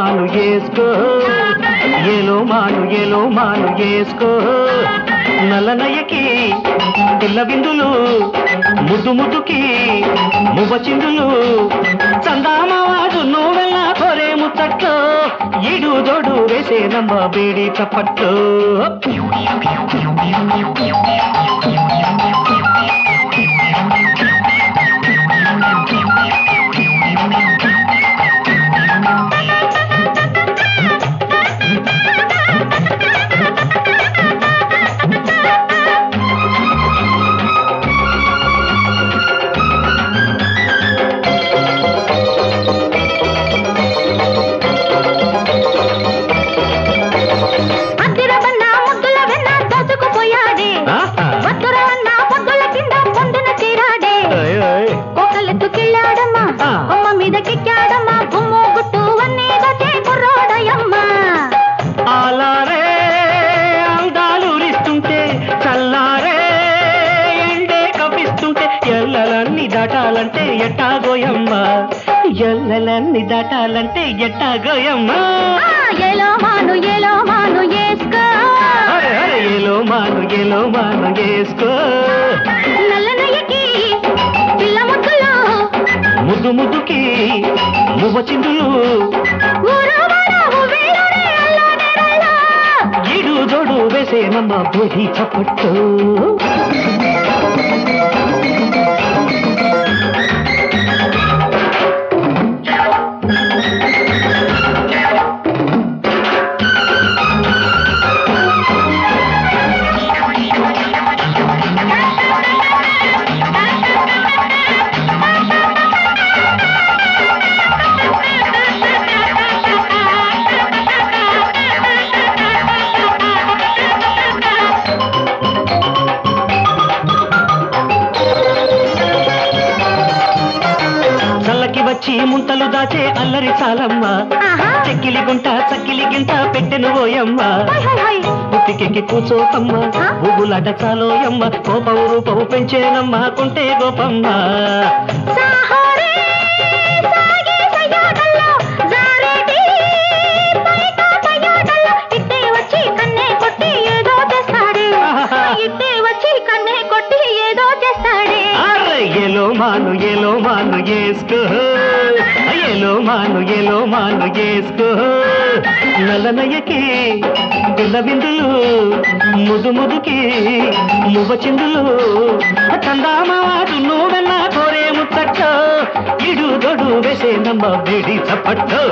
మాను వేసుకో ఏలో మాను వేసుకో నల్లనయ్యకి పిల్ల బిందులు ముద్దు ముద్దుకి మువ్వ చిందులు చందామావాడు నువ్వెల్లా కోరే ముచ్చట్లో ఈడు జోడు వేసే నమ్మ బేడి చప్పట్లో దాటాలంటే ఎట్టాగోయమ్మా ఎల్లలన్నీ దాటాలంటే ఎట్టాగోయమ్మా ఏలో మాను వేసుకో ఏలో మాను వేసుకో నల్లనయ్యకి పిల్ల ముద్దులు ముద్దు ముద్దుకి మువ్వ చిందులు ఈడు జోడు వేసే నమ్మ బేడి చప్పట్టు వచ్చి ముంతలు దాచే అల్లరి చాలమ్మా చెక్కిలి గుంట చక్కిలి గింట పెట్టెను ఓయమ్మ పుట్టికెక్కి కూచోకమ్మ బుగులాట చాలోయమ్మ కోపం రూపం పెంచేనమ్మ కుంటే గోపమ్మ ఏలో మాను వేసుకో ఏలో మాను వేసుకో నల్లనయ్యకి పిల్ల బిందులు ముదు ముదుకి మువ్వ చిందులు చందామావాడు నువ్వెల్లా కోరే ముచ్చట్లో ఇడు దొడు వేసే నమ్మ బేడి చప్పట్లో